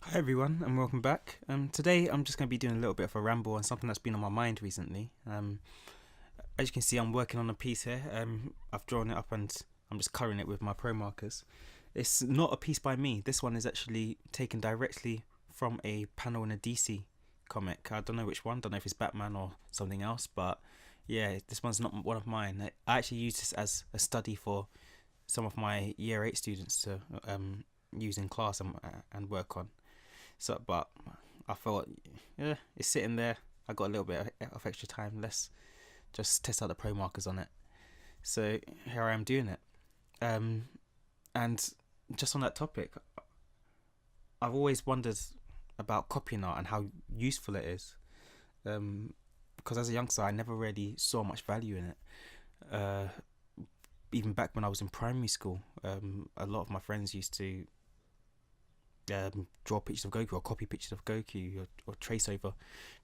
Hi everyone, and welcome back. Today I'm just going to be doing a little bit of a ramble on something that's been on my mind recently. As you can see, I'm working on a piece here. I've drawn it up and I'm just colouring it with my pro markers. It's not a piece by me. This one is actually taken directly from a panel in a DC comic. I don't know which one. Don't know if it's Batman or something else, but yeah, this one's not one of mine. I actually use this as a study for some of my year 8 students to use in class and work on. So, but I thought, yeah, it's sitting there. I got a little bit of extra time. Let's just test out the pro markers on it. So here I am doing it. And just on that topic, I've always wondered about copying art and how useful it is. Because as a youngster, I never really saw much value in it. Even back when I was in primary school, a lot of my friends used to draw pictures of Goku or copy pictures of Goku or trace over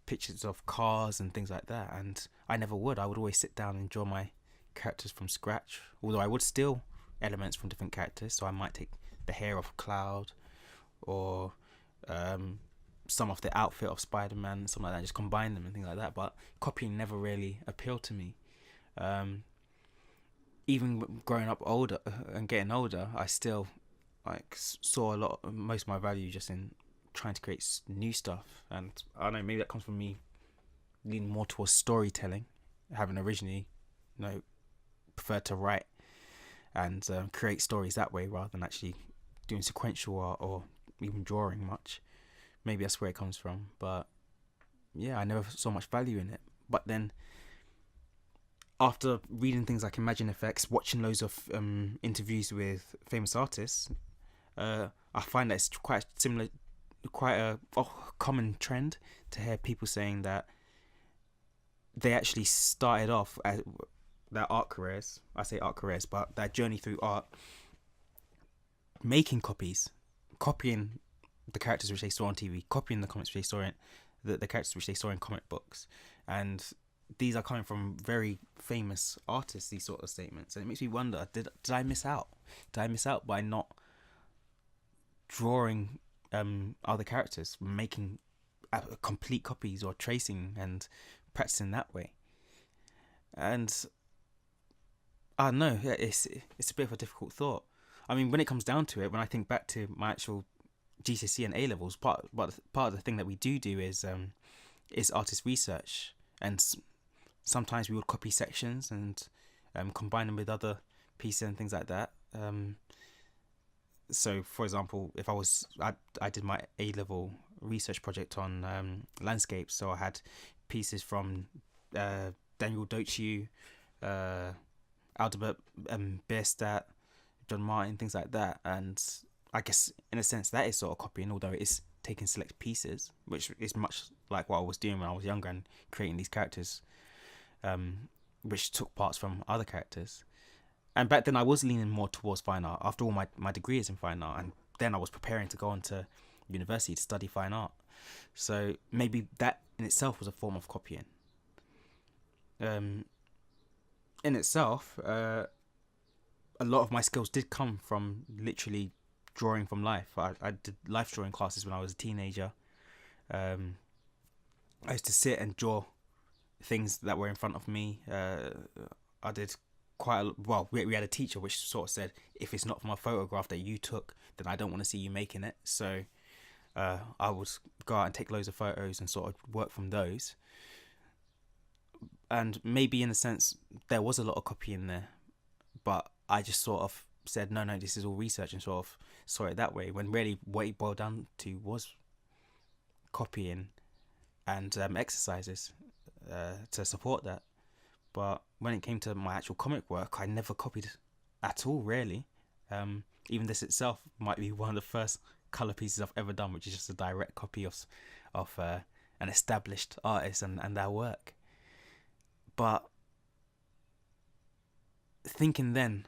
pictures of cars and things like that, and I never would. I would always sit down and draw my characters from scratch, although I would steal elements from different characters. So I might take the hair of Cloud or some of the outfit of Spider-Man, something like that, and just combine them and things like that, but copying never really appealed to me. Even growing up older and getting older, I still saw most of my value just in trying to create new stuff. And I don't know, maybe that comes from me leaning more towards storytelling, having originally preferred to write and create stories that way rather than actually doing sequential art or even drawing much. Maybe that's where it comes from, but yeah, I never saw much value in it. But then after reading things like Imagine Effects, watching loads of interviews with famous artists, I find that it's quite a common trend to hear people saying that they actually started off as their art careers. I say art careers, but their journey through art, making copies, copying the characters which they saw on TV, copying the comics which they saw in the characters which they saw in comic books, and these are coming from very famous artists. These sort of statements, and it makes me wonder: did I miss out? Did I miss out by not drawing other characters, making complete copies or tracing and practicing that way? And I don't know, it's a bit of a difficult thought. I mean, when it comes down to it, when I think back to my actual GCSE and A levels, part of the thing that we do is artist research, and sometimes we would copy sections and combine them with other pieces and things like that. So, for example, if I did my A level research project on landscapes, so I had pieces from Daniel Dochu, Aldebert Bierstadt, John Martin, things like that. And I guess in a sense that is sort of copying, although it is taking select pieces, which is much like what I was doing when I was younger and creating these characters, which took parts from other characters. And back then I was leaning more towards fine art. After all, my degree is in fine art, and then I was preparing to go on to university to study fine art. So maybe that in itself was a form of copying. In itself, a lot of my skills did come from literally drawing from life. I did life drawing classes when I was a teenager. I used to sit and draw things that were in front of me. I did we had a teacher which sort of said, if it's not from a photograph that you took, then I don't want to see you making it. So I would go out and take loads of photos and sort of work from those. And maybe in a sense there was a lot of copying there, but I just sort of said, no, this is all research, and sort of saw it that way, when really what it boiled down to was copying and exercises to support that. But when it came to my actual comic work, I never copied at all, really. Even this itself might be one of the first colour pieces I've ever done, which is just a direct copy of an established artist and their work. But thinking then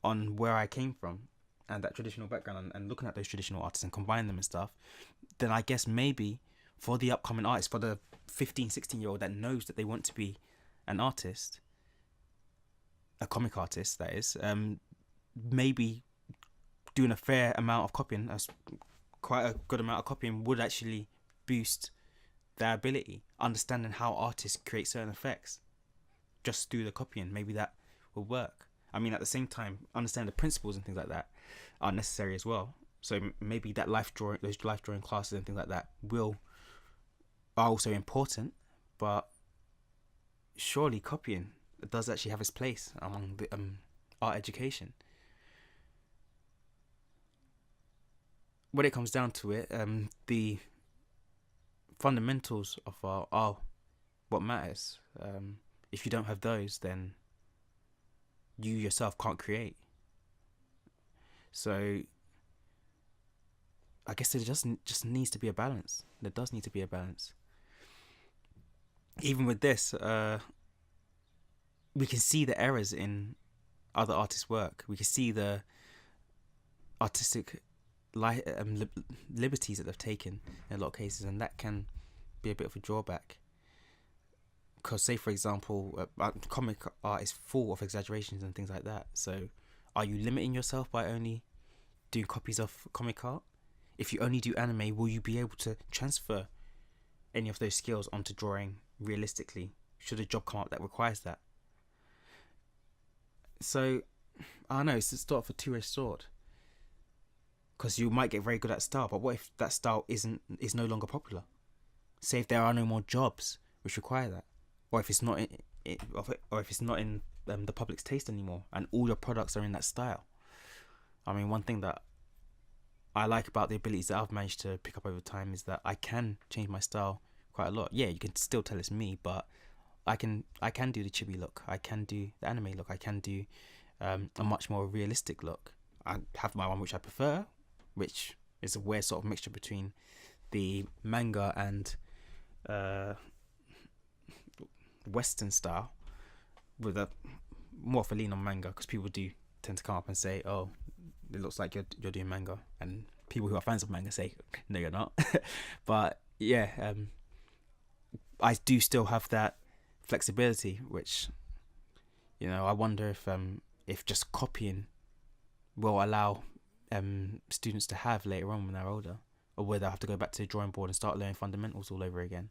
on where I came from and that traditional background, and looking at those traditional artists and combining them and stuff, then I guess maybe for the upcoming artist, for the 15, 16-year-old that knows that they want to be an artist, a comic artist that is, maybe doing a fair amount of copying, quite a good amount of copying would actually boost their ability. Understanding how artists create certain effects just through the copying, maybe that will work. I mean, at the same time, understanding the principles and things like that are necessary as well. So maybe that those life drawing classes and things like that are also important, but surely copying does actually have its place among the art education. When it comes down to it, the fundamentals of art are what matters. If you don't have those, then you yourself can't create. So I guess there just needs to be a balance. There does need to be a balance. Even with this, we can see the errors in other artists' work. We can see the artistic liberties that they've taken in a lot of cases, and that can be a bit of a drawback. Because, say for example, comic art is full of exaggerations and things like that. So, are you limiting yourself by only doing copies of comic art? If you only do anime, will you be able to transfer any of those skills onto drawing realistically? Should a job come up that requires that? So, I don't know, it's sort of a two-edged sword. Because you might get very good at style, but what if that style is no longer popular? Say if there are no more jobs which require that, or if it's not in the public's taste anymore, and all your products are in that style. I mean, one thing that I like about the abilities that I've managed to pick up over time is that I can change my style quite a lot. Yeah, you can still tell it's me, but I can do the chibi look, I can do the anime look, I can do a much more realistic look. I have my one which I prefer, which is a weird sort of mixture between the manga and Western style, with a more of a lean on manga, because people do tend to come up and say, "Oh, it looks like you're doing manga," and people who are fans of manga say, "No, you're not." But yeah, I do still have that flexibility, which, you know, I wonder if just copying will allow students to have later on when they're older, or whether I have to go back to the drawing board and start learning fundamentals all over again.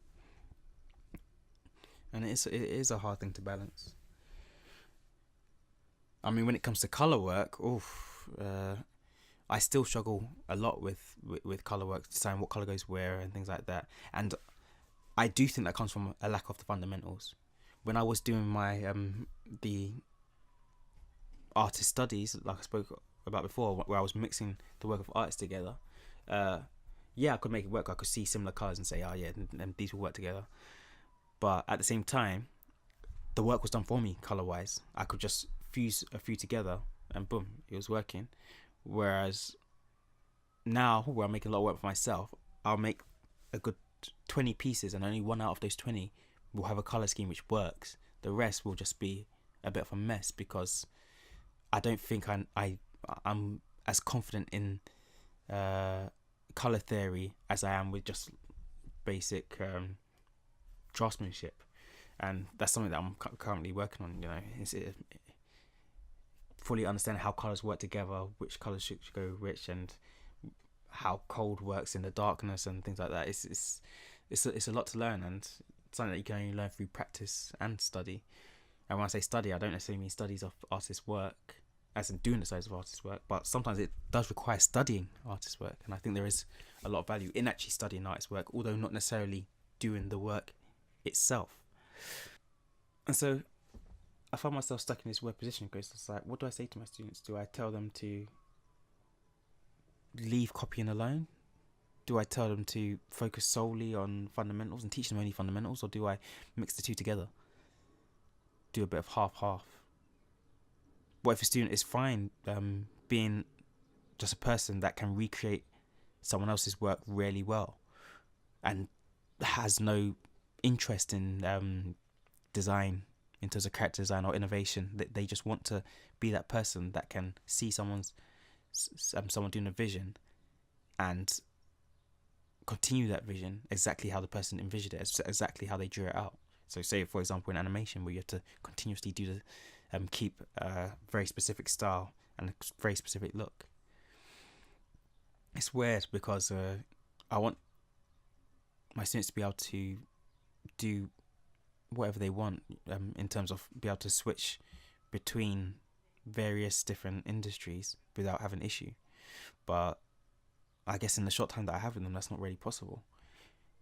And it is a hard thing to balance. I mean, when it comes to colour work, I still struggle a lot with colour work, deciding what colour goes where and things like that. And I do think that comes from a lack of the fundamentals. When I was doing my the artist studies, like I spoke about before, where I was mixing the work of artists together, yeah, I could make it work. I could see similar colours and say, oh yeah, and these will work together. But at the same time, the work was done for me colour-wise. I could just fuse a few together and boom, it was working. Whereas now, where I'm making a lot of work for myself, I'll make a good 20 pieces and only one out of those 20 will have a colour scheme which works. The rest will just be a bit of a mess, because I don't think I'm as confident in colour theory as I am with just basic draftsmanship. And that's something that I'm currently working on, you know, is fully understanding how colours work together, which colours should go which, and how cold works in the darkness and things like that. It's a lot to learn, and something that you can only learn through practice and study. And when I say study, I don't necessarily mean studies of artists' work, as in doing the studies of artists' work, but sometimes it does require studying artists' work, and I think there is a lot of value in actually studying artists' work, although not necessarily doing the work itself. And so I found myself stuck in this weird position, because it's like, what do I say to my students? Do I tell them to leave copying alone? Do I tell them to focus solely on fundamentals and teach them only fundamentals, or do I mix the two together? Do a bit of half-half? What if a student is fine being just a person that can recreate someone else's work really well and has no interest in design in terms of character design or innovation? That they just want to be that person that can see someone doing a vision and continue that vision exactly how the person envisioned it, exactly how they drew it out. So say, for example, in animation, where you have to continuously do the keep a very specific style and a very specific look. it's weird because I want my students to be able to do whatever they want, in terms of be able to switch between various different industries without having issue. But I guess in the short time that I have with them, that's not really possible.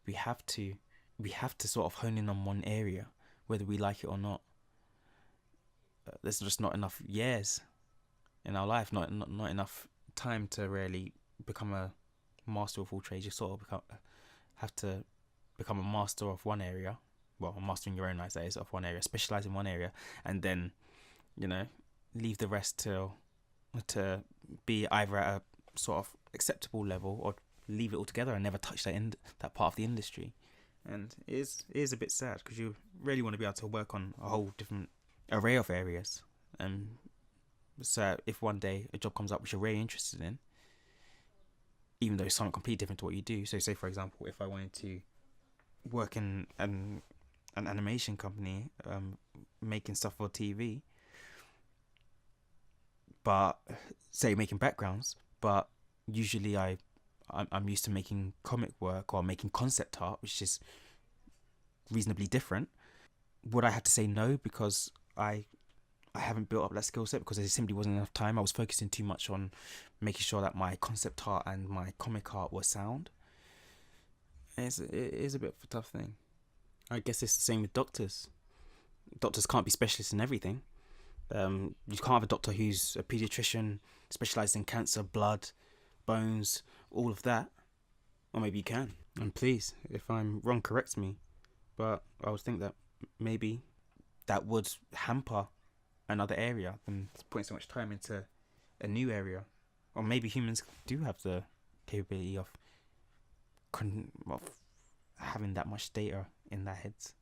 We have to sort of hone in on one area, whether we like it or not. There's just not enough years in our life, not enough time to really become a master of all trades. You sort of have to become a master of one area. Well, a master in your own eyes, that is, of one area, specialize in one area, and then, leave the rest to be either at a sort of acceptable level, or leave it altogether and never touch that part of the industry. And it is a bit sad, because you really want to be able to work on a whole different array of areas. So if one day a job comes up which you're really interested in, even though it's something completely different to what you do. So say, for example, if I wanted to work in an animation company, making stuff for TV, but say making backgrounds, but usually I'm used to making comic work or making concept art, which is reasonably different. Would I have to say no because I haven't built up that skill set, because there simply wasn't enough time? I was focusing too much on making sure that my concept art and my comic art were sound. It is a bit of a tough thing. I guess it's the same with doctors. Doctors can't be specialists in everything. You can't have a doctor who's a pediatrician, specialised in cancer, blood, bones, all of that. Or maybe you can. And please, if I'm wrong, correct me. But I would think that maybe that would hamper another area than putting so much time into a new area. Or maybe humans do have the capability of having that much data in their heads.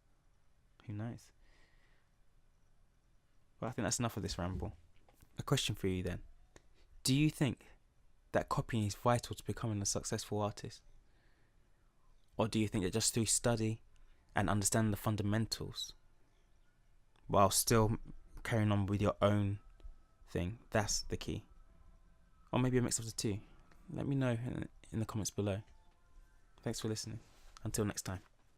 Who knows? But I think that's enough of this ramble. A question for you then. Do you think that copying is vital to becoming a successful artist? Or do you think that just through study and understanding the fundamentals, while still carrying on with your own thing, that's the key? Or maybe a mix of the two? Let me know in the comments below. Thanks for listening. Until next time.